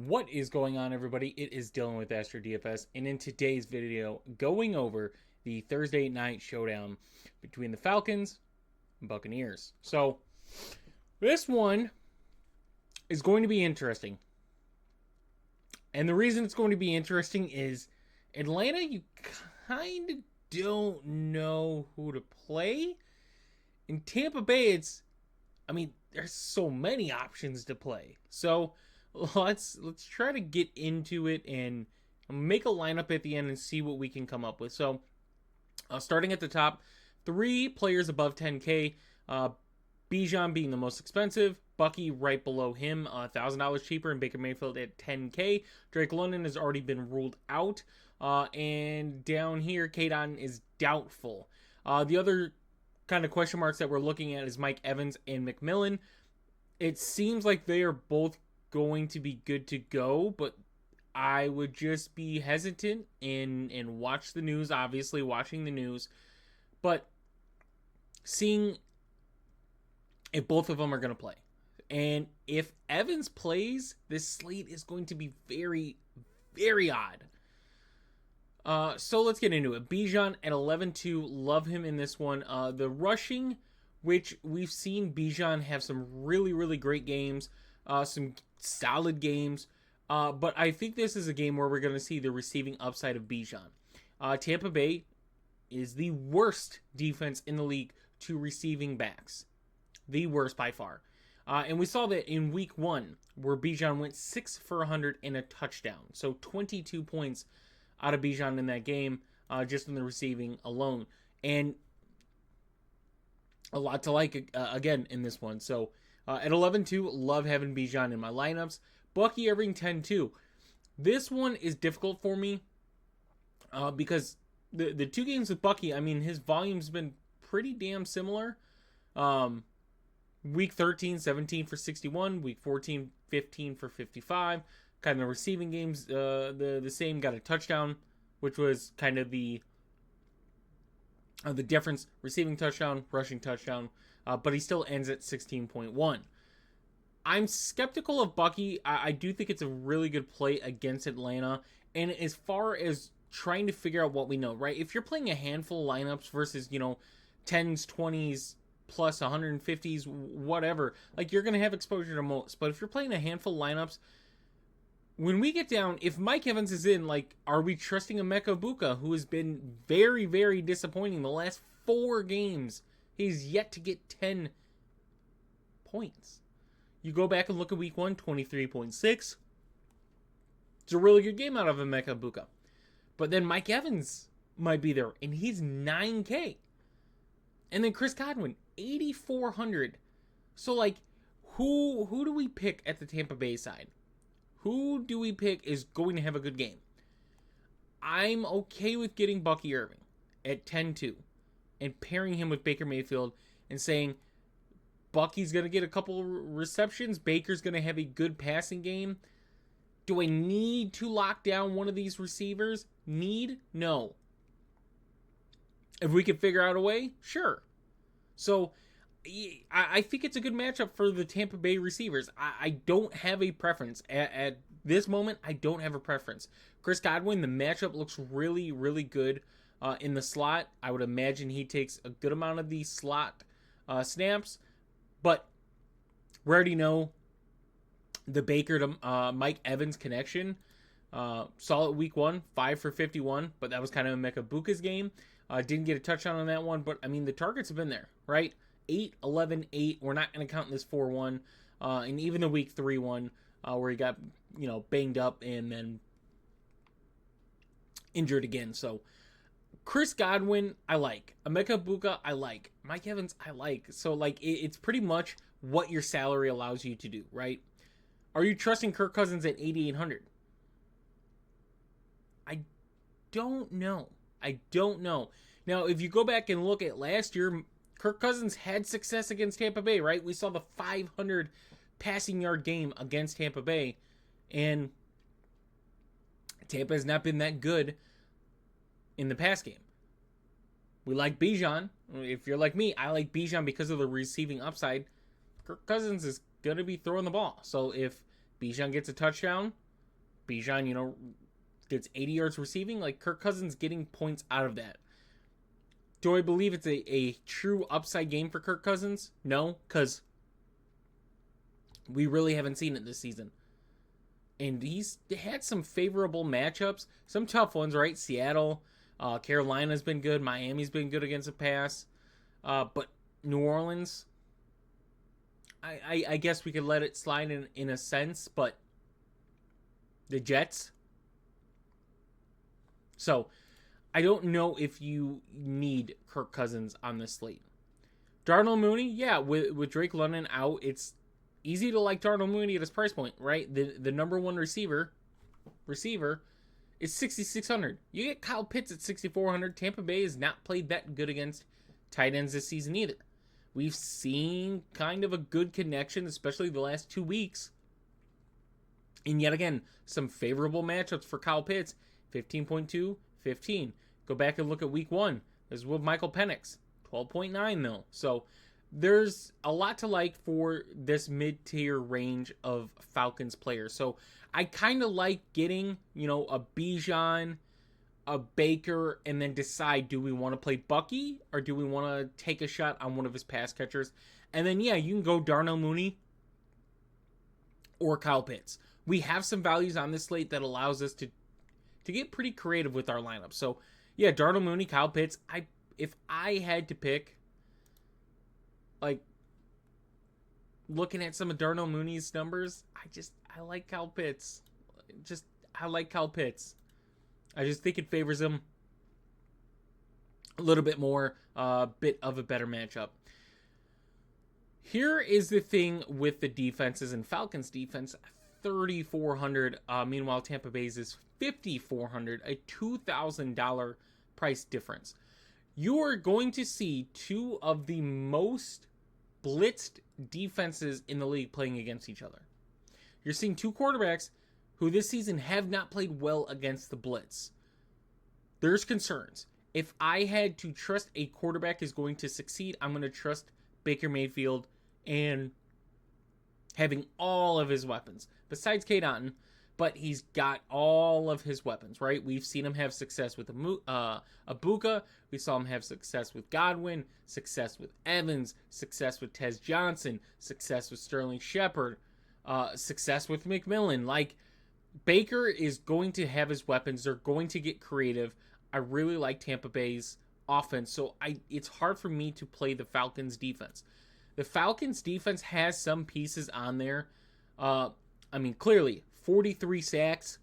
What is going on, everybody? It is Dylan with Astrodfs, and in today's video, going over the Thursday night showdown between the Falcons and Buccaneers. So, this one is going to be interesting. And the reason it's going to be interesting is Atlanta, you kind of don't know who to play. In Tampa Bay, there's so many options to play. So, let's try to get into it and make a lineup at the end and see what we can come up with. So, starting at the top, 3 players above 10K. Bijan being the most expensive, Bucky right below him, $1,000 cheaper, and Baker Mayfield at 10K. Drake London has already been ruled out, and down here, Otton is doubtful. The other kind of question marks that we're looking at is Mike Evans and McMillan. It seems like they are both going to be good to go, but I would just be hesitant and watch the news, obviously watching the news, but seeing if both of them are going to play. And if Evans plays, this slate is going to be very, very odd. So let's get into it. Bijan at 11-2, love him in this one. The rushing, which we've seen Bijan have some really, really great games, some solid games, but I think this is a game where we're going to see the receiving upside of Bijan. Tampa Bay is the worst defense in the league to receiving backs. The worst by far. And we saw that in week 1, where Bijan went 6 for 100 and a touchdown. So 22 points out of Bijan in that game, just in the receiving alone. And a lot to like, again, in this one. So at 11-2, love having Bijan in my lineups. Bucky Irving 10-2. This one is difficult for me because the 2 games with Bucky, his volume's been pretty damn similar. Week 13, 17 for 61. Week 14, 15 for 55. Kind of receiving games, the same. Got a touchdown, which was kind of the difference. Receiving touchdown, rushing touchdown. But he still ends at 16.1. I'm skeptical of Bucky. I do think it's a really good play against Atlanta. And as far as trying to figure out what we know, right? If you're playing a handful of lineups versus, 10s, 20s, plus 150s, whatever, like you're going to have exposure to most. But if you're playing a handful of lineups, when we get down, if Mike Evans is in, like, are we trusting Emeka Egbuka, who has been very, very disappointing the last 4 games? He's yet to get 10 points. You go back and look at week 1, 23.6. It's a really good game out of Emeka Egbuka. But then Mike Evans might be there, and he's 9K. And then Chris Godwin, 8,400. So, like, who do we pick at the Tampa Bay side? Who do we pick is going to have a good game? I'm okay with getting Bucky Irving at 10-2 and pairing him with Baker Mayfield and saying Bucky's going to get a couple receptions. Baker's going to have a good passing game. Do I need to lock down one of these receivers? No. If we could figure out a way, sure. So, I think it's a good matchup for the Tampa Bay receivers. I don't have a preference. At this moment, I don't have a preference. Chris Godwin, the matchup looks really, really good in the slot. I would imagine he takes a good amount of these slot snaps. But we already know the Baker to Mike Evans connection. Solid week 1, 5 for 51, but that was kind of Emeka Egbuka's game. Didn't get a touchdown on that one, but the targets have been there, right? 8, 11, 8. We're not going to count this 4-1. And even the week 3 one, where he got, banged up and then injured again. So, Chris Godwin, I like. Emeka Egbuka, I like. Mike Evans, I like. So, like, it's pretty much what your salary allows you to do, right? Are you trusting Kirk Cousins at 8,800? I don't know. Now, if you go back and look at last year, Kirk Cousins had success against Tampa Bay, right? We saw the 500 passing yard game against Tampa Bay, and Tampa has not been that good in the pass game. We like Bijan. If you're like me, I like Bijan because of the receiving upside. Kirk Cousins is going to be throwing the ball. So if Bijan gets a touchdown, Bijan, gets 80 yards receiving. Like, Kirk Cousins getting points out of that. Do I believe it's a true upside game for Kirk Cousins? No, because we really haven't seen it this season. And he's had some favorable matchups, some tough ones, right? Seattle, Carolina's been good, Miami's been good against the pass, but New Orleans, I guess we could let it slide in a sense, but the Jets. So I don't know if you need Kirk Cousins on this slate. Darnell Mooney, yeah, with Drake London out, it's easy to like Darnell Mooney at his price point, right? The number one receiver is 6,600. You get Kyle Pitts at 6,400. Tampa Bay has not played that good against tight ends this season either. We've seen kind of a good connection, especially the last 2 weeks. And yet again, some favorable matchups for Kyle Pitts. 15.2, 15. Go back and look at week 1. This is with Michael Penix. 12.9 though. So there's a lot to like for this mid-tier range of Falcons players. So I kind of like getting, a Bijan, a Baker, and then decide, do we want to play Bucky or do we want to take a shot on one of his pass catchers? And then, yeah, you can go Darnell Mooney or Kyle Pitts. We have some values on this slate that allows us to get pretty creative with our lineup. So, yeah, Darnell Mooney, Kyle Pitts. If I had to pick, like, looking at some of Darnell Mooney's numbers, I like Kyle Pitts. I like Kyle Pitts. I just think it favors him a little bit more, bit of a better matchup. Here is the thing with the defenses, and Falcons defense, 3,400. Meanwhile, Tampa Bay's is 5,400, a $2,000 price difference. You are going to see two of the most blitzed defenses in the league playing against each other. You're seeing two quarterbacks who this season have not played well against the blitz. There's concerns. If I had to trust a quarterback is going to succeed, I'm going to trust Baker Mayfield and having all of his weapons. Besides Cade Otton, but he's got all of his weapons, right? We've seen him have success with Abuka. We saw him have success with Godwin, success with Evans, success with Tez Johnson, success with Sterling Shepard, success with McMillan. Like, Baker is going to have his weapons. They're going to get creative. I really like Tampa Bay's offense, so it's hard for me to play the Falcons defense. The Falcons defense has some pieces on there. Clearly, 43 sacks.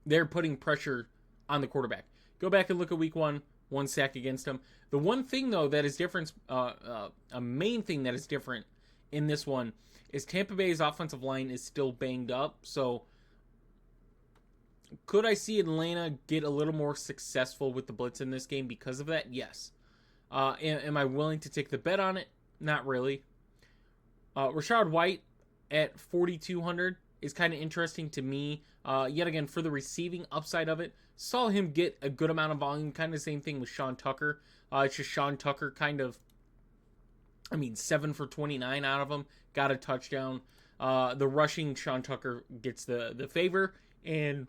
They're putting pressure on the quarterback. Go back and look at week 1 sack against him. The one thing, though, that is different, a main thing that is different in this one is Tampa Bay's offensive line is still banged up. So could I see Atlanta get a little more successful with the blitz in this game because of that? Yes. Am I willing to take the bet on it? Not really. Rachaad White at 4,200 is kind of interesting to me. Yet again, for the receiving upside of it, saw him get a good amount of volume. Kind of the same thing with Sean Tucker. It's just Sean Tucker 7 for 29 out of him. Got a touchdown. The rushing, Sean Tucker gets the favor. And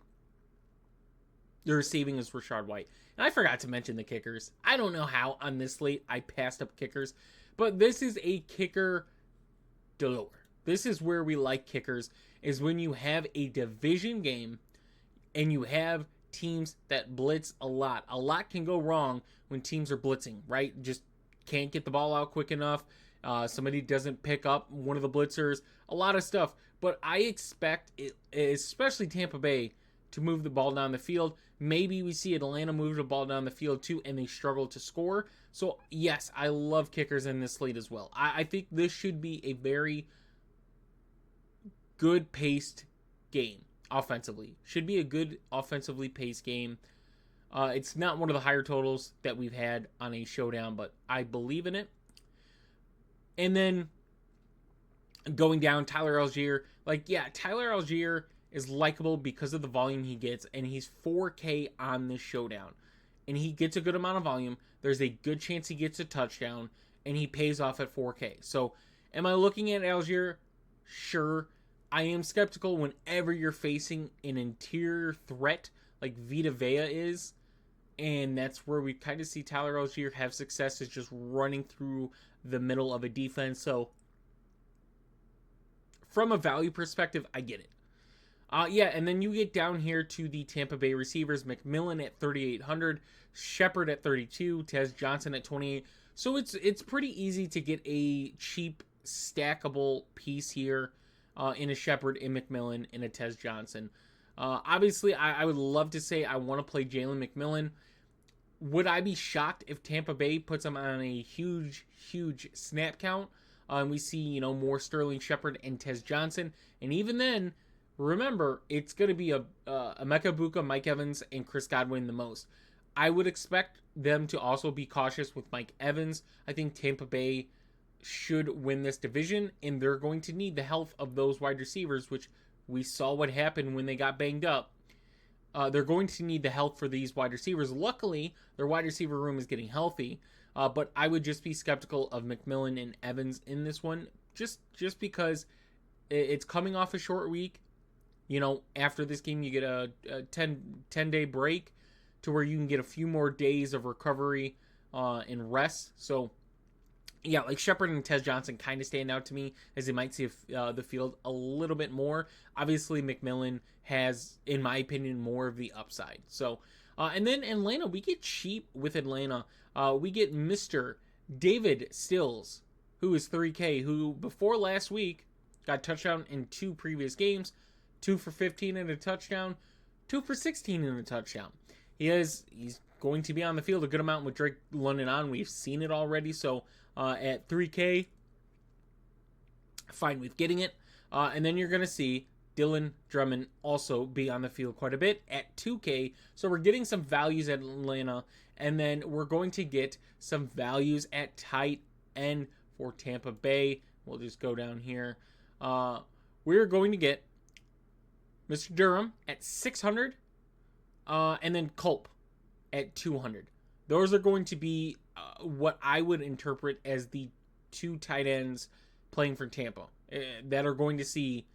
the receiving is Rachaad White. And I forgot to mention the kickers. I don't know how on this slate I passed up kickers. But this is a kicker galore. This is where we like kickers, is when you have a division game and you have teams that blitz a lot. A lot can go wrong when teams are blitzing, right? Just can't get the ball out quick enough. Somebody doesn't pick up one of the blitzers. A lot of stuff. But I expect, especially Tampa Bay, to move the ball down the field. Maybe we see Atlanta move the ball down the field too, and they struggle to score. So, yes, I love kickers in this slate as well. I think this should be a very good paced game offensively. Should be a good offensively paced game. It's not one of the higher totals that we've had on a showdown, but I believe in it. And then going down, Tyler Algier. Tyler Algier is likable because of the volume he gets, and he's 4K on this showdown. And he gets a good amount of volume. There's a good chance he gets a touchdown, and he pays off at 4K. So, am I looking at Algier? Sure. I am skeptical whenever you're facing an interior threat like Vita Vea is. And that's where we kind of see Tyler Algier have success, is just running through the middle of a defense. So from a value perspective, I get it. Yeah, and then you get down here to the Tampa Bay receivers. McMillan at 3,800, Shepard at 32, Tez Johnson at 28. So it's pretty easy to get a cheap, stackable piece here in a Shepard, in McMillan, in a Tez Johnson. Obviously, I would love to say I want to play Jalen McMillan. Would I be shocked if Tampa Bay puts him on a huge, huge snap count? And we see, more Sterling Shepard and Tez Johnson. And even then, remember, it's going to be a Emeka Buka, Mike Evans, and Chris Godwin the most. I would expect them to also be cautious with Mike Evans. I think Tampa Bay should win this division, and they're going to need the health of those wide receivers, which we saw what happened when they got banged up. They're going to need the health for these wide receivers. Luckily, their wide receiver room is getting healthy, but I would just be skeptical of McMillan and Evans in this one, just because it's coming off a short week. After this game, you get a 10-day break to where you can get a few more days of recovery and rest. So, yeah, like Shepard and Tez Johnson kind of stand out to me, as they might see the field a little bit more. Obviously, McMillan has, in my opinion, more of the upside. So, and then Atlanta, we get cheap with Atlanta. We get Mr. David Stills, who is 3K, who before last week got touchdown in 2 previous games, 2 for 15 and a touchdown, 2 for 16 and a touchdown. He's going to be on the field a good amount with Drake London on. We've seen it already. So at 3K, fine with getting it. And then you're going to see Dylan Drummond also be on the field quite a bit at 2K. So we're getting some values at Atlanta. And then we're going to get some values at tight end for Tampa Bay. We'll just go down here. We're going to get Mr. Durham at 600. And then Culp at 200. Those are going to be what I would interpret as the 2 tight ends playing for Tampa that are going to see,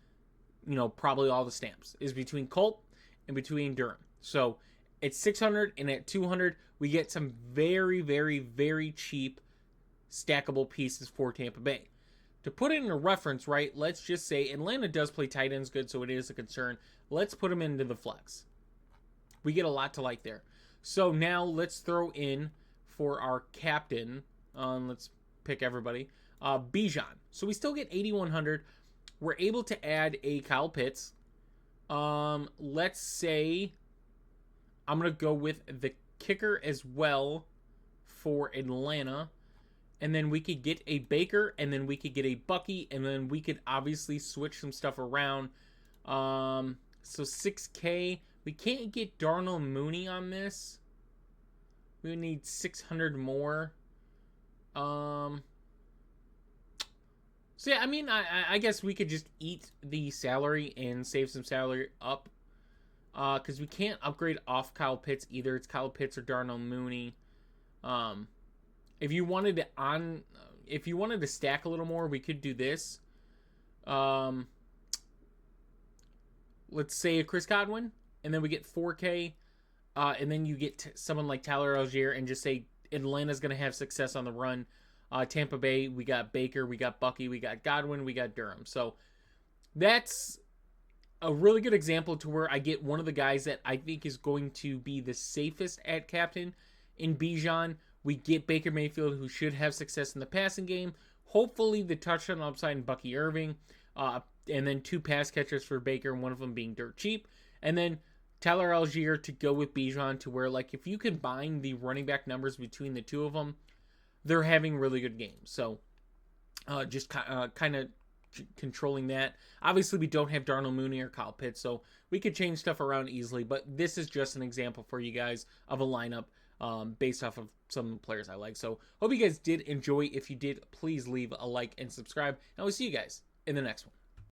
probably all the stamps, is between Culp and between Durham. So at 600 and at 200, we get some very, very, very cheap stackable pieces for Tampa Bay. To put it in a reference, right, let's just say Atlanta does play tight ends good, so it is a concern. Let's put them into the flex. We get a lot to like there. So now let's throw in for our captain. Let's pick everybody. Bijan. So we still get 8,100. We're able to add a Kyle Pitts. Let's say I'm going to go with the kicker as well for Atlanta. And then we could get a Baker, and then we could get a Bucky, and then we could obviously switch some stuff around. So 6K. We can't get Darnell Mooney on this. We need 600 more. So yeah, I mean, I guess we could just eat the salary and save some salary up. Because we can't upgrade off Kyle Pitts either. It's Kyle Pitts or Darnell Mooney. If you wanted to stack a little more, we could do this. Let's say a Chris Godwin. And then we get 4K, and then you get someone like Tyler Algier, and just say Atlanta's going to have success on the run. Tampa Bay, we got Baker, we got Bucky, we got Godwin, we got Durham. So that's a really good example to where I get one of the guys that I think is going to be the safest at captain in Bijan. We get Baker Mayfield, who should have success in the passing game. Hopefully the touchdown upside in Bucky Irving. And then 2 pass catchers for Baker, one of them being dirt cheap. And then Tyler Algier to go with Bijan, to where, like, if you combine the running back numbers between the two of them, they're having really good games. So just kind of controlling that. Obviously, we don't have Darnell Mooney or Kyle Pitts, so we could change stuff around easily. But this is just an example for you guys of a lineup based off of some players I like. So hope you guys did enjoy. If you did, please leave a like and subscribe. And we'll see you guys in the next one.